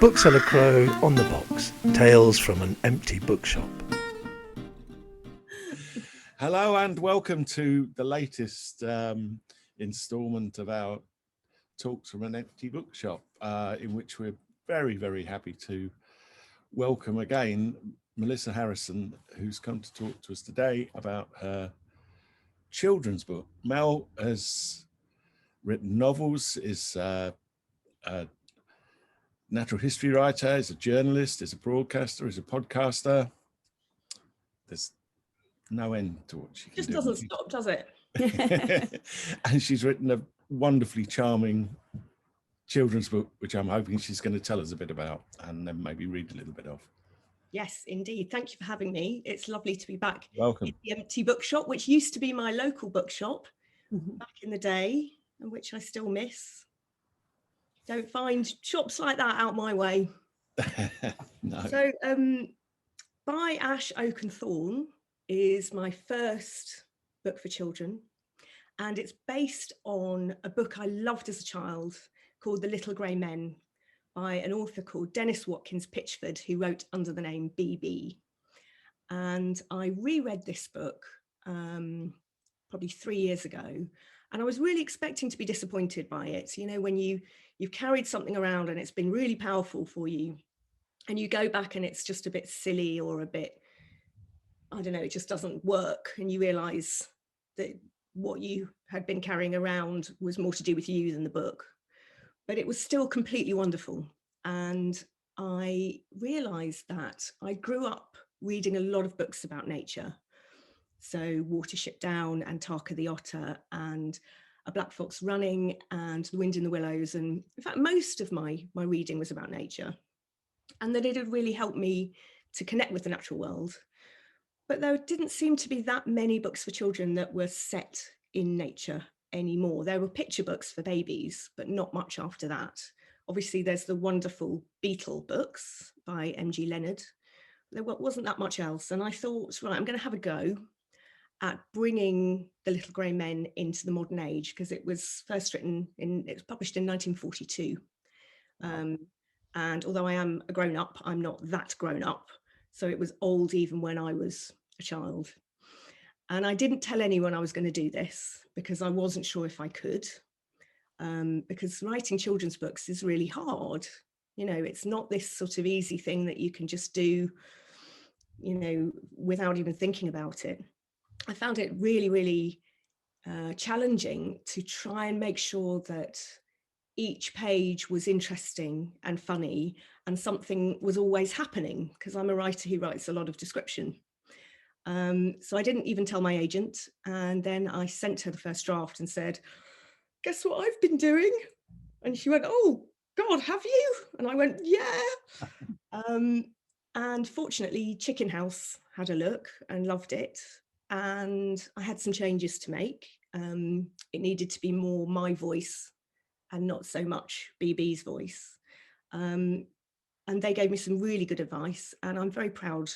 Bookseller Crow on the box. Tales from an empty bookshop. Hello and welcome to the latest instalment of our Talks from an Empty Bookshop, in which we're very, very happy to welcome again Melissa Harrison, who's come to talk to us today about her children's book. Mel has written novels, is a natural history writer, is a journalist, is a broadcaster, is a podcaster. There's no end to what she can just do. Doesn't stop, does it? And she's written a wonderfully charming children's book, which I'm hoping she's going to tell us a bit about and then maybe read a little bit of. Yes, indeed. Thank you for having me. It's lovely to be back. Welcome. In the empty bookshop, which used to be my local bookshop back in the day, and which I still miss. Don't find shops like that out my way. No. So By Ash, Oak and Thorn is my first book for children, and it's based on a book I loved as a child called The Little Grey Men by an author called Dennis Watkins Pitchford, who wrote under the name BB. And I reread this book probably 3 years ago, and I was really expecting to be disappointed by it. You know, when you've carried something around and it's been really powerful for you, and you go back and it's just a bit silly or a bit, I don't know, it just doesn't work, and you realise that what you had been carrying around was more to do with you than the book. But it was still completely wonderful. And I realised that I grew up reading a lot of books about nature. So Watership Down and Tarka the Otter and A Black Fox Running and The Wind in the Willows. And in fact, most of my reading was about nature. And that it had really helped me to connect with the natural world. But there didn't seem to be that many books for children that were set in nature anymore. There were picture books for babies, but not much after that. Obviously, there's the wonderful Beetle books by M.G. Leonard. There wasn't that much else. And I thought, right, I'm going to have a go at bringing The Little Grey Men into the modern age, because it was first written it was published in 1942. And although I am a grown up, I'm not that grown up. So it was old even when I was a child. And I didn't tell anyone I was going to do this because I wasn't sure if I could, because writing children's books is really hard. You know, it's not this sort of easy thing that you can just do, you know, without even thinking about it. I found it really, really challenging to try and make sure that each page was interesting and funny and something was always happening, because I'm a writer who writes a lot of description. So I didn't even tell my agent, and then I sent her the first draft and said, guess what I've been doing? And she went, oh God, have you? And I went, yeah. And fortunately Chicken House had a look and loved it, and I had some changes to make. It needed to be more my voice and not so much BB's voice. And they gave me some really good advice, and I'm very proud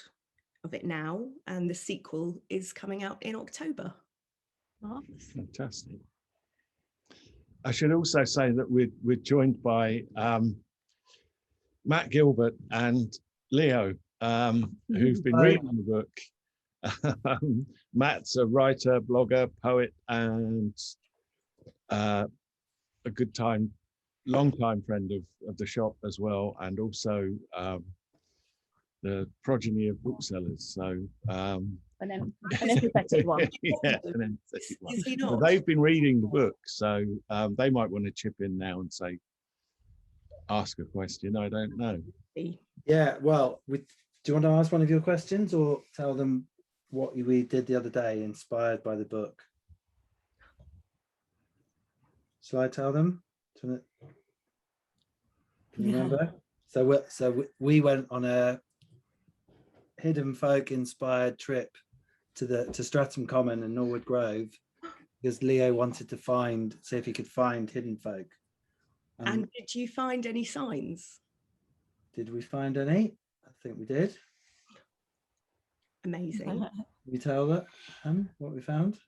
of it now. And the sequel is coming out in October. Fantastic. I should also say that we're joined by Matt Gilbert and Leo, who've been reading the book. Matt's a writer, blogger, poet, and a long-time friend of the shop as well, and also the progeny of booksellers. So an empathetic one. Yeah, an empathetic one. Is he So not? they've been reading the book, so they might want to chip in now and say, ask a question. I don't know. Yeah, well, do you want to ask one of your questions or tell them what we did the other day inspired by the book? Shall I tell them? Can you remember? So we went on a hidden folk inspired trip to Streatham Common and Norwood Grove, because Leo wanted to see if he could find hidden folk. And did you find any signs? Did we find any? I think we did. Amazing. We tell that what we found?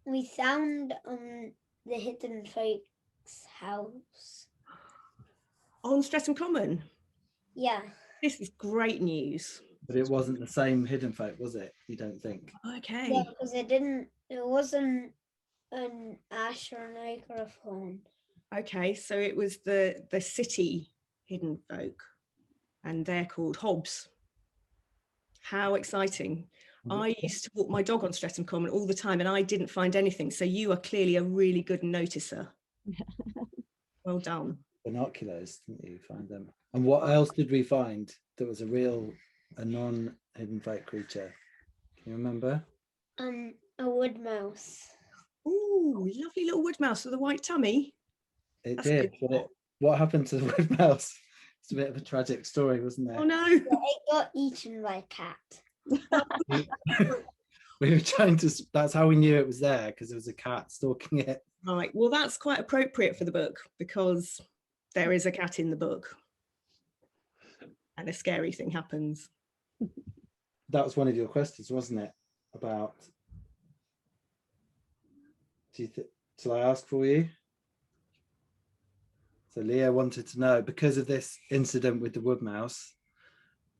We found the hidden folks' house. On Streatham Common? Yeah. This is great news. But it wasn't the same hidden folk, was it? You don't think? Okay. Yeah, because it wasn't an ash or an oak or a thorn. Okay, so it was the city hidden folk, and they're called hobs. How exciting. I used to walk my dog on Streatham Common all the time and I didn't find anything. So you are clearly a really good noticer. Well done. Binoculars, didn't you find them? And what else did we find that was a non-hidden folk creature? Can you remember? A wood mouse. Ooh, lovely little wood mouse with a white tummy. It That's did. good. But what happened to the wood mouse? It's a bit of a tragic story, wasn't it? Oh no. Yeah, it got eaten by a cat. We were trying to, that's how we knew it was there, because there was a cat stalking it. Right, well that's quite appropriate for the book because there is a cat in the book and a scary thing happens. That was one of your questions, wasn't it? About, shall I ask for you? So Leo wanted to know, because of this incident with the wood mouse,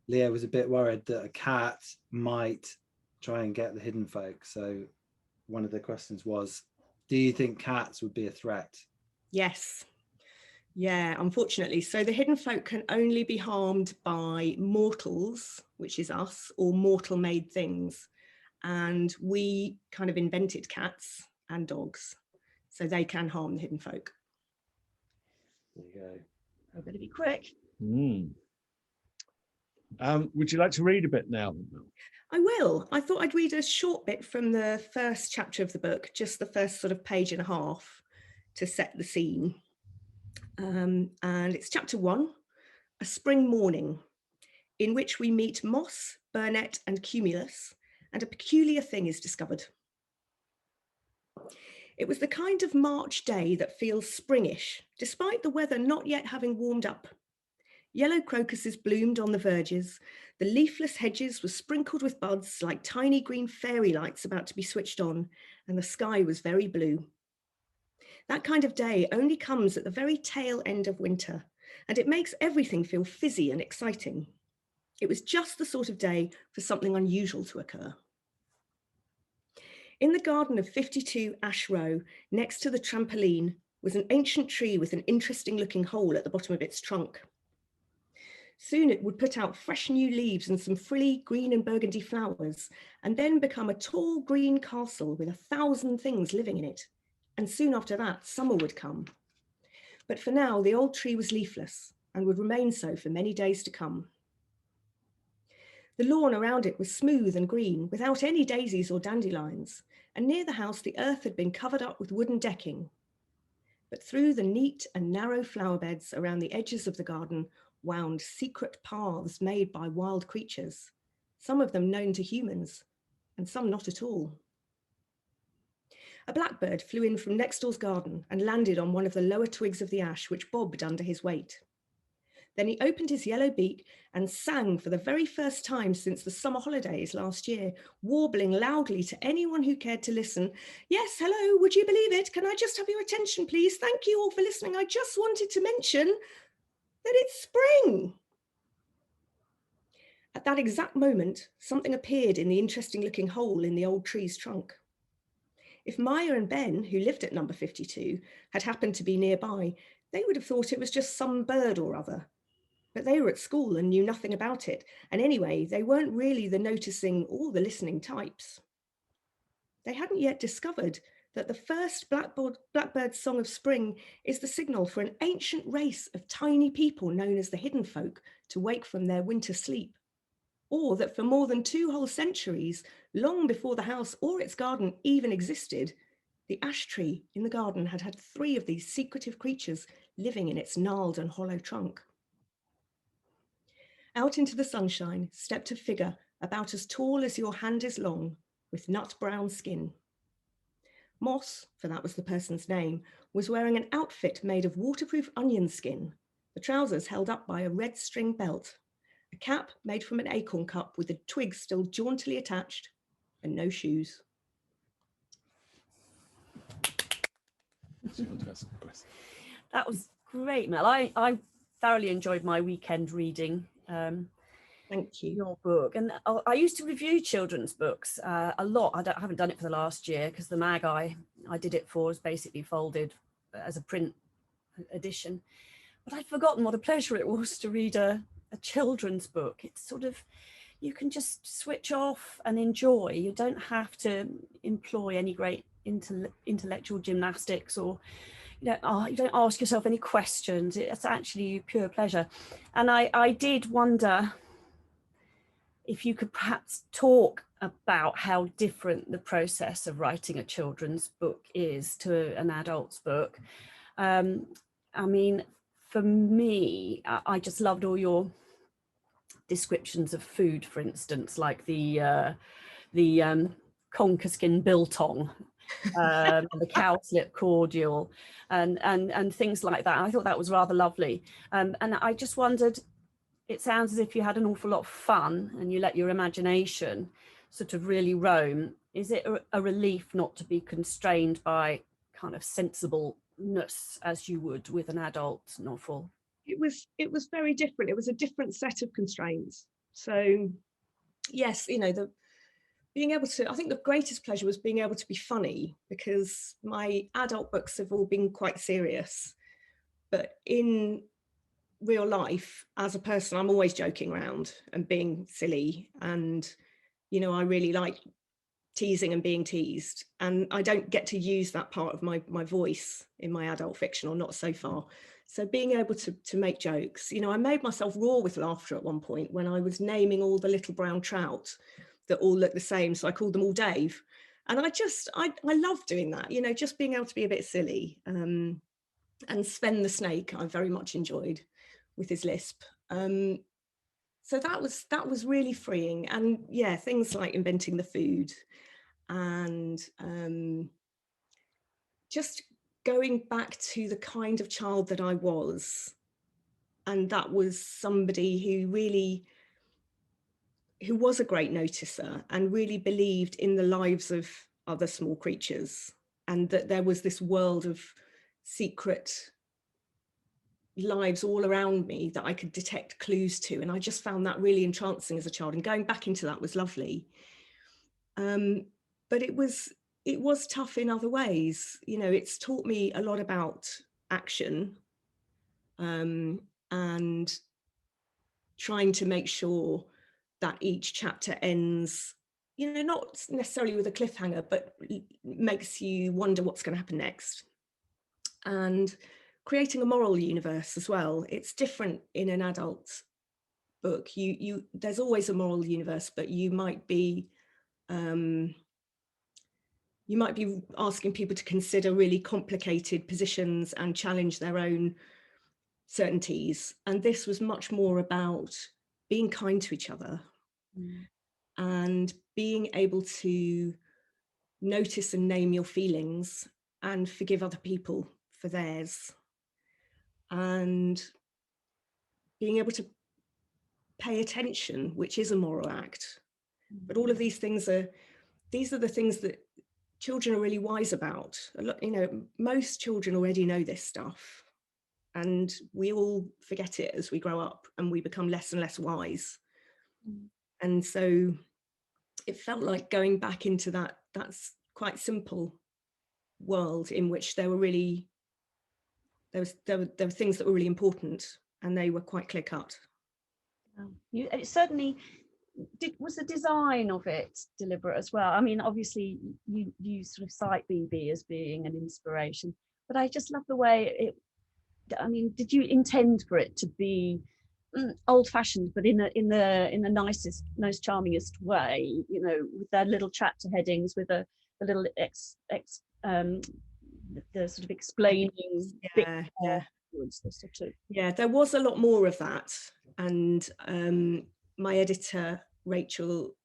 Leo was a bit worried that a cat might try and get the hidden folk. So one of the questions was, do you think cats would be a threat? Yes. Yeah, unfortunately. So the hidden folk can only be harmed by mortals, which is us, or mortal made things. And we kind of invented cats and dogs, so they can harm the hidden folk. There you go. I'm going to be quick. Would you like to read a bit now? I will. I thought I'd read a short bit from the first chapter of the book, just the first sort of page and a half to set the scene. And it's chapter 1, A Spring Morning, in which we meet Moss, Burnet and Cumulus, and a peculiar thing is discovered. It was the kind of March day that feels springish, despite the weather not yet having warmed up. Yellow crocuses bloomed on the verges, the leafless hedges were sprinkled with buds like tiny green fairy lights about to be switched on, and the sky was very blue. That kind of day only comes at the very tail end of winter, and it makes everything feel fizzy and exciting. It was just the sort of day for something unusual to occur. In the garden of 52 Ash Row, next to the trampoline, was an ancient tree with an interesting looking hole at the bottom of its trunk. Soon it would put out fresh new leaves and some frilly green and burgundy flowers, and then become a tall green castle with 1,000 things living in it. And soon after that, summer would come. But for now, the old tree was leafless and would remain so for many days to come. The lawn around it was smooth and green, without any daisies or dandelions, and near the house the earth had been covered up with wooden decking. But through the neat and narrow flower beds around the edges of the garden wound secret paths made by wild creatures, some of them known to humans, and some not at all. A blackbird flew in from next door's garden and landed on one of the lower twigs of the ash, which bobbed under his weight. Then he opened his yellow beak and sang for the very first time since the summer holidays last year, warbling loudly to anyone who cared to listen. Yes, hello, would you believe it? Can I just have your attention, please? Thank you all for listening. I just wanted to mention that it's spring. At that exact moment, something appeared in the interesting looking hole in the old tree's trunk. If Maya and Ben, who lived at number 52, had happened to be nearby, they would have thought it was just some bird or other. But they were at school and knew nothing about it. And anyway, they weren't really the noticing or the listening types. They hadn't yet discovered that the first blackbird's song of spring is the signal for an ancient race of tiny people known as the hidden folk to wake from their winter sleep. Or that for more than 2 whole centuries, long before the house or its garden even existed, the ash tree in the garden had had 3 of these secretive creatures living in its gnarled and hollow trunk. Out into the sunshine stepped a figure about as tall as your hand is long, with nut brown skin. Moss, for that was the person's name, was wearing an outfit made of waterproof onion skin, the trousers held up by a red string belt, a cap made from an acorn cup with the twigs still jauntily attached, and no shoes. That was great, Mel. I thoroughly enjoyed my weekend reading Thank you. your book. And I used to review children's books a lot. I haven't done it for the last year because the mag I did it for is basically folded as a print edition. But I'd forgotten what a pleasure it was to read a children's book. It's sort of, you can just switch off and enjoy. You don't have to employ any great intellectual gymnastics, or you don't ask yourself any questions. It's actually pure pleasure. And I did wonder if you could perhaps talk about how different the process of writing a children's book is to an adult's book. I mean, for me, I just loved all your descriptions of food, for instance, like the conker skin biltong, the cowslip cordial, and things like that. I thought that was rather lovely, and I just wondered, it sounds as if you had an awful lot of fun and you let your imagination sort of really roam. Is it a relief not to be constrained by kind of sensibleness as you would with an adult novel? It was very different. It was a different set of constraints. So yes, you know, being able to, I think the greatest pleasure was being able to be funny, because my adult books have all been quite serious, but in real life as a person I'm always joking around and being silly, and you know, I really like teasing and being teased, and I don't get to use that part of my voice in my adult fiction, or not so far. So being able to make jokes, you know, I made myself roar with laughter at one point when I was naming all the little brown trout that all look the same, so I called them all Dave. And I love doing that, you know, just being able to be a bit silly. And Sven the snake I very much enjoyed with his lisp. So that was really freeing. And yeah, things like inventing the food and just going back to the kind of child that I was. And that was somebody who was a great noticer and really believed in the lives of other small creatures, and that there was this world of secret lives all around me that I could detect clues to. And I just found that really entrancing as a child, and going back into that was lovely. But it was tough in other ways. You know, it's taught me a lot about action, and trying to make sure that each chapter ends, you know, not necessarily with a cliffhanger, but makes you wonder what's going to happen next. And creating a moral universe as well. It's different in an adult book. There's always a moral universe, but you might be asking people to consider really complicated positions and challenge their own certainties. And this was much more about being kind to each other, and being able to notice and name your feelings and forgive other people for theirs, and being able to pay attention, which is a moral act. But all of these things are the things that children are really wise about. You know, most children already know this stuff, and we all forget it as we grow up and we become less and less wise. And so it felt like going back into that's quite simple world in which there were things that were really important, and they were quite clear cut. It certainly was the design of it deliberate as well. I mean, obviously you sort of cite BB as being an inspiration, but I just love the way I mean, did you intend for it to be old-fashioned, but in the nicest, most charmingest way, you know, with their little chapter headings, with the little the sort of explaining bit afterwards, the sort of... Yeah, there was a lot more of that, and my editor Rachel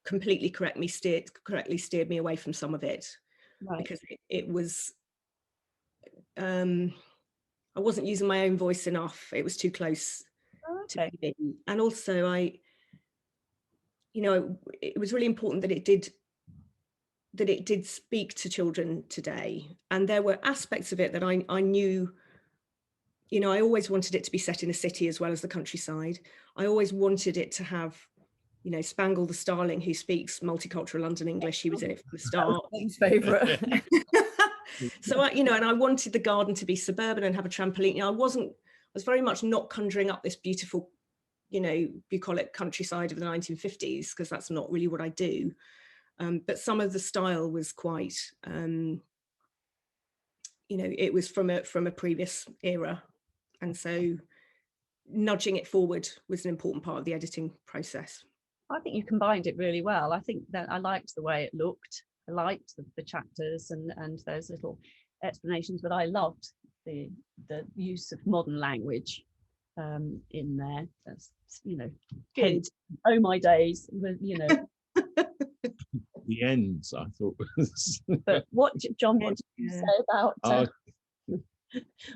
completely correctly steered me away from some of it, right, because it was I wasn't using my own voice enough. It was too close to me. And also you know, it was really important that it did speak to children today. And there were aspects of it that I knew you know, I always wanted it to be set in a city as well as the countryside. I always wanted it to have, you know, Spangle the Starling, who speaks multicultural London English. He was in it from the start. Ben's favourite. So, you know, and I wanted the garden to be suburban and have a trampoline. You know, I was very much not conjuring up this beautiful, you know, bucolic countryside of the 1950s, because that's not really what I do. But some of the style was quite, you know, it was from a previous era. And so nudging it forward was an important part of the editing process. I think you combined it really well. I think that I liked the way it looked. I liked the chapters and those little explanations, but I loved the use of modern language in there. That's, you know, hence, oh my days, you know. The ends, I thought was. But what, John, what did you say about?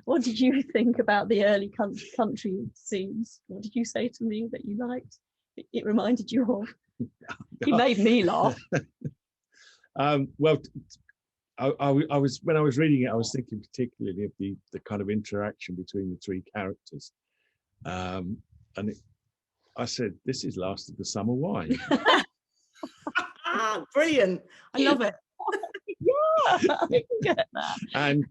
What did you think about the early country scenes? What did you say to me that you liked? It reminded you of. He made me laugh. Well, I was, when I was reading it, I was thinking particularly of the kind of interaction between the three characters, and I said, "This is Last of the Summer Wine." Brilliant! I love it. Yeah, I can get that. And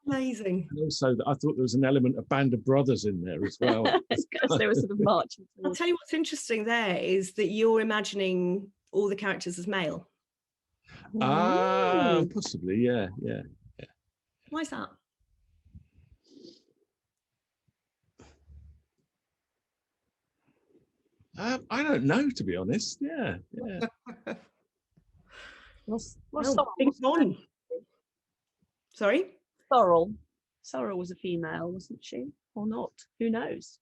amazing. And also, I thought there was an element of Band of Brothers in there as well. Because they were sort of marching. I'll tell you what's interesting there is that you're imagining all the characters as male. Possibly, yeah. Why is that? I don't know, to be honest. Yeah. What's on? Sorry? Sorrel. Sorrel was a female, wasn't she? Or not? Who knows?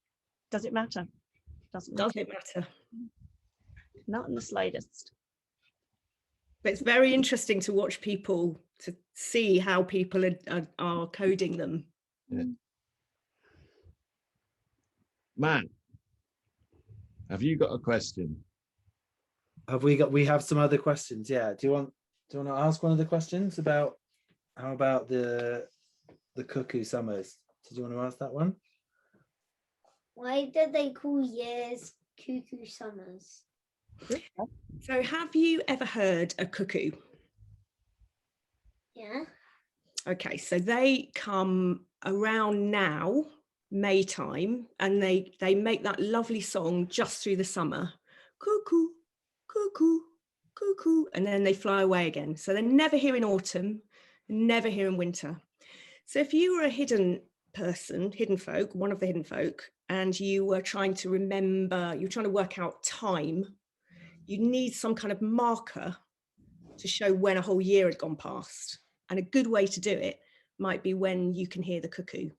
Does it matter? Does it matter? Not in the slightest. But it's very interesting to watch people, to see how people are coding them. Yeah. Matt, have you got a question? We have some other questions. Yeah. Do you want to ask one of the questions about how about the cuckoo summers? Did you want to ask that one? Why did they call years cuckoo summers? So have you ever heard a cuckoo? Yeah. Okay, so they come around now, May time, and they make that lovely song just through the summer. Cuckoo, cuckoo, cuckoo, and then they fly away again. So they're never here in autumn, never here in winter. So if you were a hidden person, hidden folk, one of the hidden folk, and you were trying to remember, you're trying to work out time, you need some kind of marker to show when a whole year had gone past. And a good way to do it might be when you can hear the cuckoo.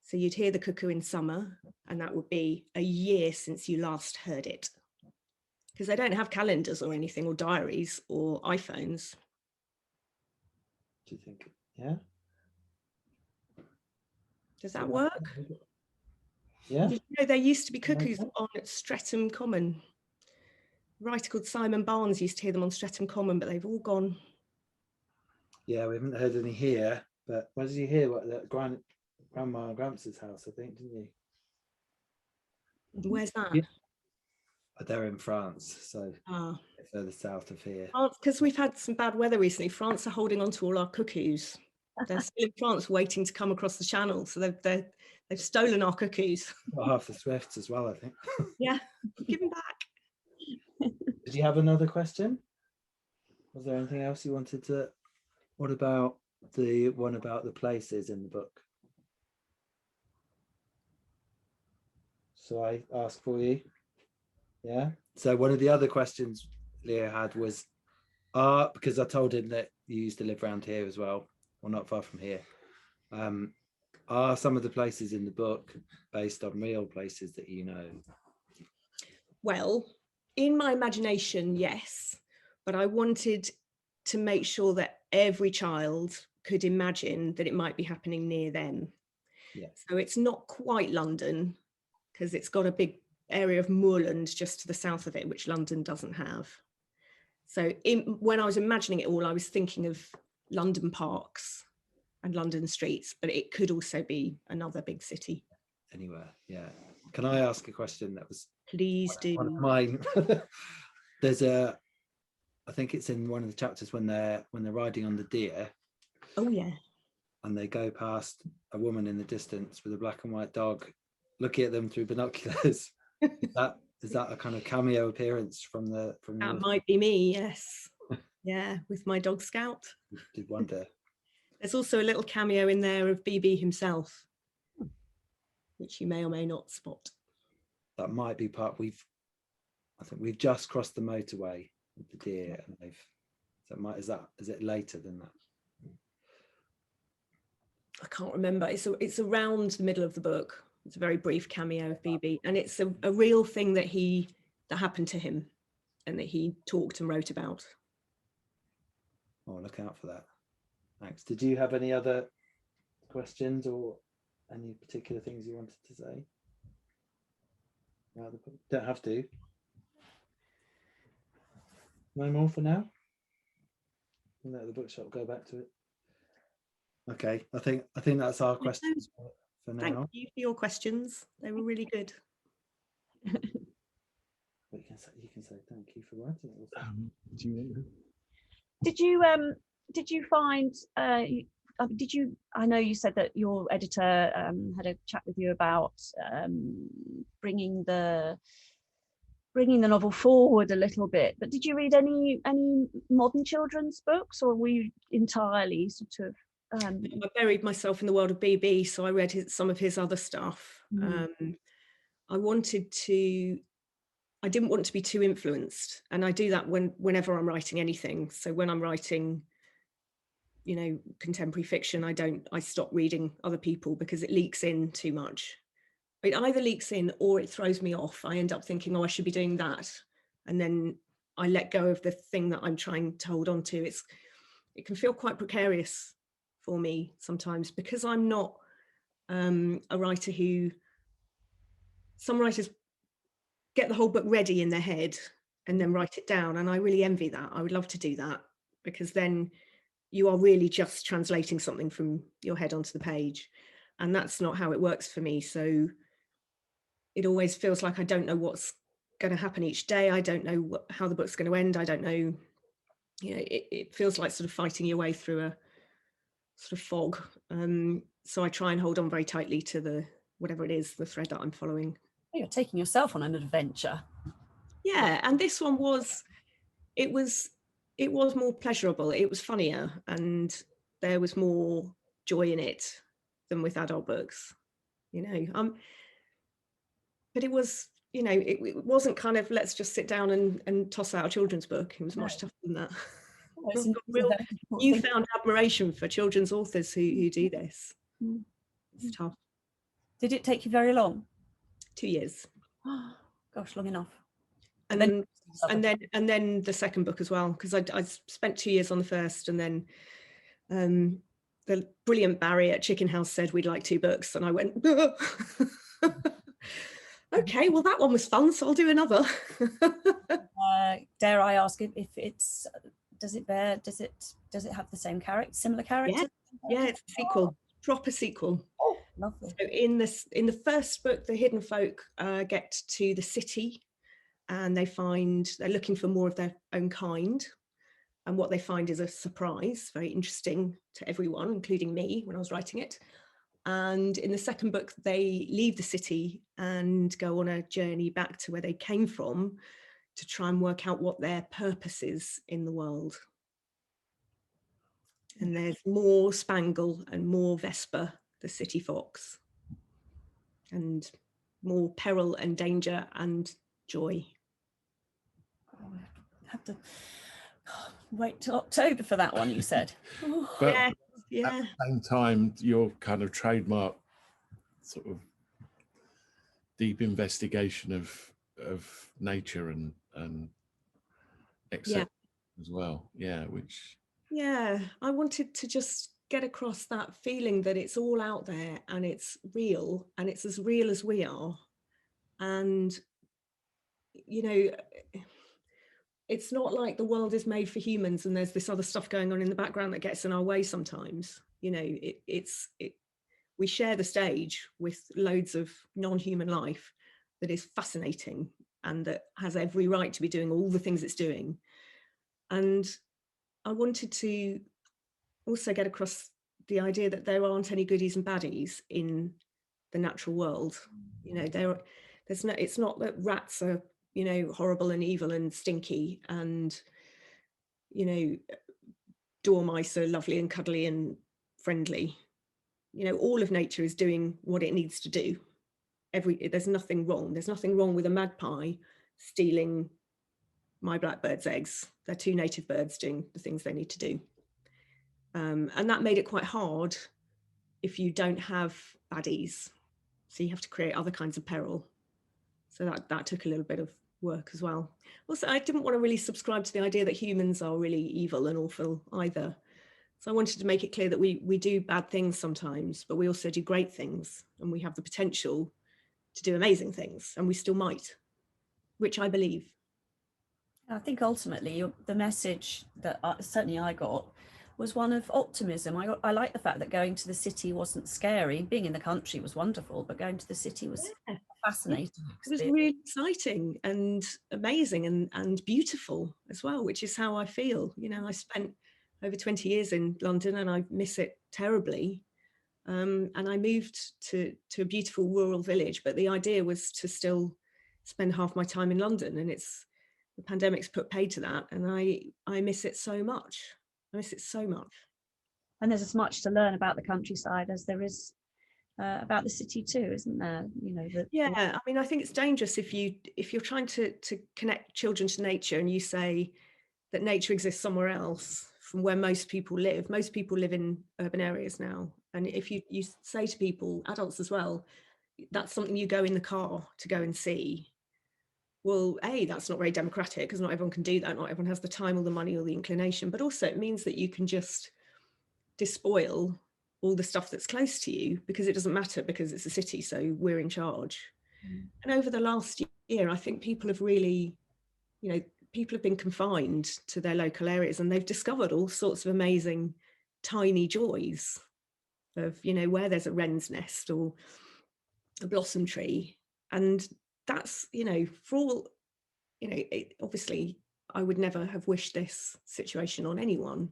So you'd hear the cuckoo in summer, and that would be a year since you last heard it. Because they don't have calendars or anything, or diaries or iPhones. Do you think? Yeah. Does that work? Yeah. Did you know there used to be cuckoos on at Streatham Common? A writer called Simon Barnes used to hear them on Streatham Common, but they've all gone. Yeah, we haven't heard any here, but where did you hear? What, at Grandma and Gramps' house, I think, didn't you? Where's that? Yeah. They're in France, so further south of here. Because we've had some bad weather recently. France are holding on to all our cuckoos. They're still in France waiting to come across the channel, so they've stolen our cuckoos. Got half the swifts as well, I think. Yeah, give them back. Did you have another question? Was there anything else you wanted to? What about the one about the places in the book? So I asked for you. Yeah. So one of the other questions Leo had was, because I told him that you used to live around here as well, or not far from here. Are some of the places in the book based on real places that you know? Well, in my imagination, yes, but I wanted to make sure that every child could imagine that it might be happening near them. Yeah. So it's not quite London, because it's got a big area of moorland just to the south of it, which London doesn't have. So when I was imagining it all, I was thinking of London parks and London streets, but it could also be another big city. Anywhere, yeah. Can I ask a question? That was Please one of do. mine. There's I think it's in one of the chapters when they're riding on the deer, Oh yeah. and they go past a woman in the distance with a black and white dog, looking at them through binoculars. Is that a kind of cameo appearance from That your... might be me, yes. Yeah, with my dog Scout. Did wonder. There's also a little cameo in there of BB himself, which you may or may not spot. That might be part. I think we've just crossed the motorway with the deer, and is it later than that? I can't remember. It's around the middle of the book. It's a very brief cameo of BB, and it's a real thing that happened to him, and that he talked and wrote about. Oh, look out for that. Thanks. Did you have any other questions or any particular things you wanted to say? No, don't have to. No more for now. We'll let the bookshop go back to it. Okay, I think that's our questions for now. Thank you for your questions. They were really good. But you can say thank you for writing it. Do you want to? Did you find I know you said that your editor had a chat with you about bringing the novel forward a little bit, but did you read any modern children's books, or were you entirely sort of I buried myself in the world of BB, so I read some of his other stuff. I didn't want to be too influenced, and I do that whenever I'm writing anything. So when I'm writing, contemporary fiction, I stop reading other people because it leaks in too much. It either leaks in or it throws me off. I end up thinking, oh, I should be doing that, and then I let go of the thing that I'm trying to hold on to. It can feel quite precarious for me sometimes, because I'm not a writer who... Some writers get the whole book ready in their head and then write it down, and I really envy that. I would love to do that, because then you are really just translating something from your head onto the page, and that's not how it works for me. So it always feels like I don't know what's going to happen each day. I don't know how the book's going to end. I don't know, it feels like sort of fighting your way through a sort of fog. So I try and hold on very tightly to the thread that I'm following. You're taking yourself on an adventure. Yeah, and this one was more pleasurable. It was funnier, and there was more joy in it than with adult books, but it was, it wasn't kind of, let's just sit down and toss out a children's book. It was much tougher than that. I've got real newfound admiration for children's authors who do this. It's tough. Did it take you very long? 2 years. Gosh, long enough. And then the second book as well, because I spent 2 years on the first, and then the brilliant Barry at Chicken House said we'd like 2 books, and I went, okay, well that one was fun, so I'll do another. Dare I ask if it's does it have the same similar characters? Yeah, it's a sequel, proper sequel. Oh, lovely. So in the first book, the hidden folk get to the city, and they're looking for more of their own kind, and what they find is a surprise, very interesting to everyone, including me when I was writing it. And in the second book, they leave the city and go on a journey back to where they came from, to try and work out what their purpose is in the world. And there's more Spangle and more Vesper, the city fox, and more peril and danger and joy. I have to wait till October for that one, you said. But yeah. At the same time, your kind of trademark sort of deep investigation of nature and etc. as well. Yeah, I wanted to just get across that feeling that it's all out there, and it's real, and it's as real as we are. And it's not like the world is made for humans and there's this other stuff going on in the background that gets in our way sometimes. You know, we share the stage with loads of non-human life that is fascinating and that has every right to be doing all the things it's doing. And I wanted to also get across the idea that there aren't any goodies and baddies in the natural world. You know, it's not that rats are, you know, horrible and evil and stinky, and, you know, dormice are lovely and cuddly and friendly. You know, all of nature is doing what it needs to do. There's nothing wrong. There's nothing wrong with a magpie stealing my blackbird's eggs. They're two native birds doing the things they need to do. And that made it quite hard if you don't have baddies. So you have to create other kinds of peril. So that took a little bit of work as well. Also, I didn't want to really subscribe to the idea that humans are really evil and awful either. So I wanted to make it clear that we do bad things sometimes, but we also do great things, and we have the potential to do amazing things, and we still might, which I believe. I think ultimately the message that certainly I got was one of optimism. I like the fact that going to the city wasn't scary. Being in the country was wonderful, but going to the city was fascinating. It was really exciting and amazing and beautiful as well, which is how I feel. You know, I spent over 20 years in London and I miss it terribly. And I moved to a beautiful rural village, but the idea was to still spend half my time in London, and the pandemic's put paid to that, and I miss it so much. I miss it so much. And there's as much to learn about the countryside as there is about the city too, isn't there? You know, I mean, I think it's dangerous if you're trying to connect children to nature and you say that nature exists somewhere else from where most people live. Most people live in urban areas now, and if you say to people, adults as well, that's something you go in the car to go and see. Well, that's not very democratic, because not everyone can do that. Not everyone has the time or the money or the inclination, but also it means that you can just despoil all the stuff that's close to you because it doesn't matter, because it's a city, so we're in charge. And over the last year, I think people have really, you know, people have been confined to their local areas, and they've discovered all sorts of amazing tiny joys of, you know, where there's a wren's nest or a blossom tree. And that's, you know, for all, you know, obviously I would never have wished this situation on anyone,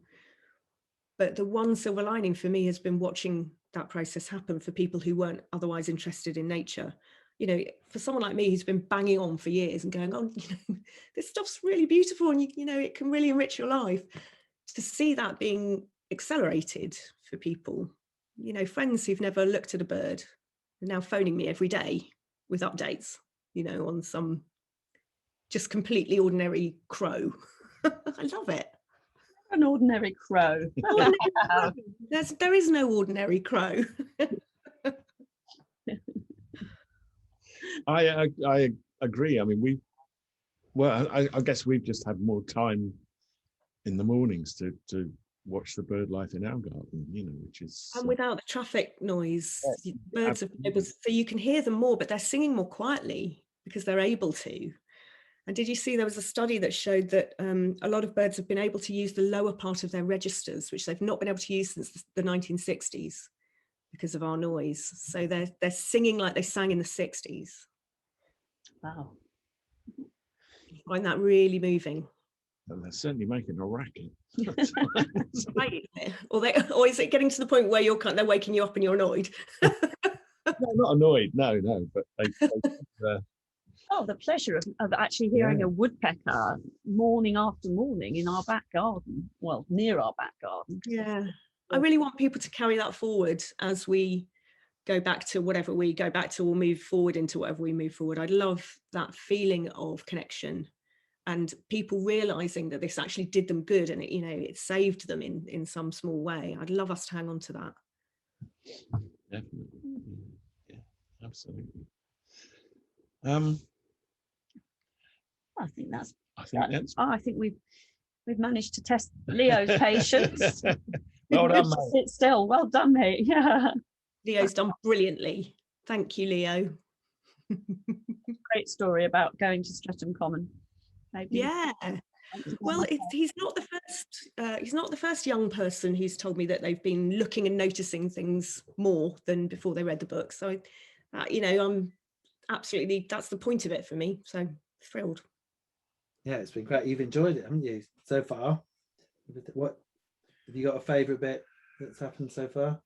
but the one silver lining for me has been watching that process happen for people who weren't otherwise interested in nature. You know, for someone like me who's been banging on for years and going, oh, you know, this stuff's really beautiful and you know, it can really enrich your life, to see that being accelerated for people, you know, friends who've never looked at a bird are now phoning me every day with updates, you know, on some just completely ordinary crow. I love it. An ordinary crow. There is no ordinary crow. I agree. I mean, I guess we've just had more time in the mornings to watch the bird life in our garden, you know, which is, and without the traffic noise, yes, birds have been able to, so you can hear them more, but they're singing more quietly because they're able to. And did you see there was a study that showed that a lot of birds have been able to use the lower part of their registers, which they've not been able to use since the 1960s because of our noise. So they're singing like they sang in the 60s. Wow. I find that really moving. and they're certainly making a racket. Right. Or is it getting to the point where they're waking you up and you're annoyed? No, not annoyed. No, but they Oh, the pleasure of actually hearing a woodpecker morning after morning in our back garden. Well, near our back garden. Yeah. I really want people to carry that forward as we go back to whatever we go back to, or move forward into whatever we move forward. I'd love that feeling of connection and people realizing that this actually did them good, and it saved them in some small way. I'd love us to hang on to that. Definitely. Yeah, absolutely. I think we've managed to test Leo's patience. Well done, mate. Sit still. Well done, mate. Yeah. Leo's done brilliantly. Thank you, Leo. Great story about going to Streatham Common. Maybe. Yeah. Well, he's not the first. He's not the first young person who's told me that they've been looking and noticing things more than before they read the book. So, I'm absolutely, that's the point of it for me. So thrilled. Yeah, it's been great. You've enjoyed it, haven't you, so far? What have you got a favourite bit that's happened so far?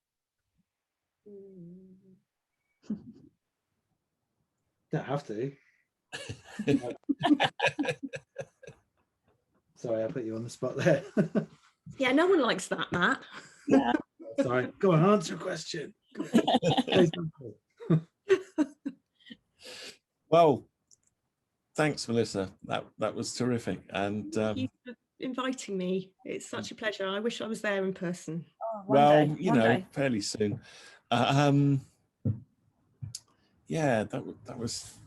Don't have to. Sorry, I put you on the spot there. Yeah, no one likes that, Matt. Yeah. Sorry. Go on, answer a question. Well, thanks, Melissa. That was terrific. And Thank you for inviting me. It's such a pleasure. I wish I was there in person. Oh, well, one day. fairly soon. Yeah, that was.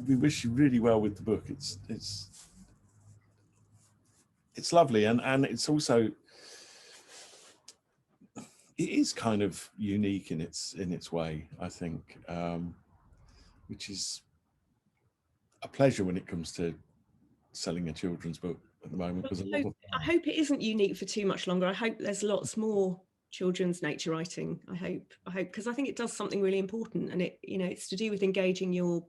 We wish you really well with the book. It's lovely, and it's also, it is kind of unique in its way, I think, which is a pleasure when it comes to selling a children's book at the moment. I hope it isn't unique for too much longer. I hope there's lots more children's nature writing. I hope, because I think it does something really important, and it's to do with engaging your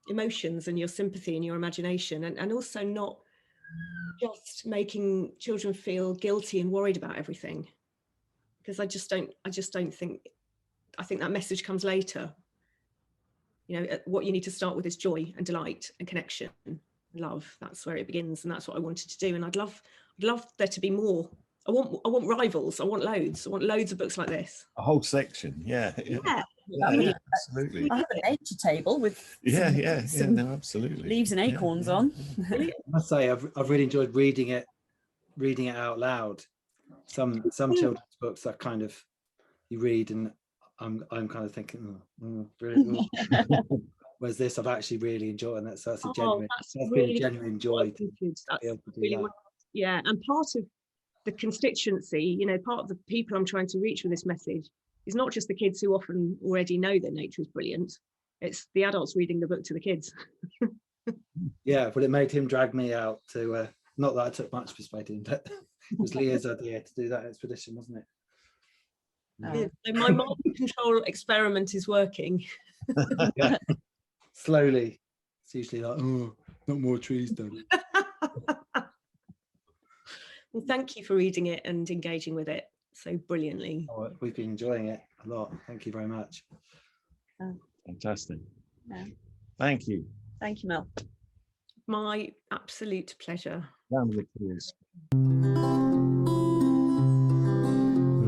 emotions and your sympathy and your imagination, and also not just making children feel guilty and worried about everything, because I just don't think, I think that message comes later. What you need to start with is joy and delight and connection and love. That's where it begins, and that's what I wanted to do. And I'd love there to be more. I want rivals. I want loads of books like this. A whole section, yeah. Absolutely. I have an nature table with no, absolutely. leaves and acorns on. I must say, I've really enjoyed reading it out loud. Some children's books are kind of, you read and I'm kind of thinking, really. Whereas this, I've actually really enjoyed, and that's a genuine, been a genuine joy to be able to do that. Yeah, and part of the constituency, part of the people I'm trying to reach with this message is not just the kids who often already know that nature is brilliant. It's the adults reading the book to the kids. Yeah, but it made him drag me out to, not that I took much persuading, but it was Leah's idea to do that expedition, wasn't it? So my mind control experiment is working. Yeah. Slowly. It's usually like, not more trees done. Well, thank you for reading it and engaging with it so brilliantly. Oh, we've been enjoying it a lot. Thank you very much. Fantastic. Yeah. Thank you. Thank you, Mel. My absolute pleasure. Round of applause.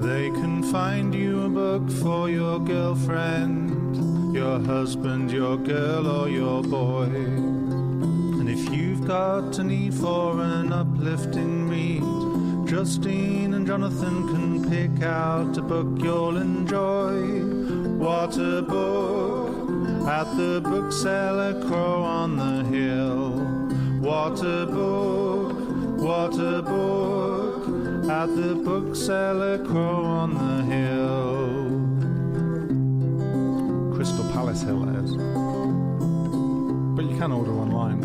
They can find you a book for your girlfriend, your husband, your girl, or your boy. And if you've got a need for an uplifting read, Justine and Jonathan can pick out a book you'll enjoy. What a book at the Bookseller Crow on the hill. What a book at the Bookseller Crow on the hill. Crystal Palace Hill, it is. But you can order online.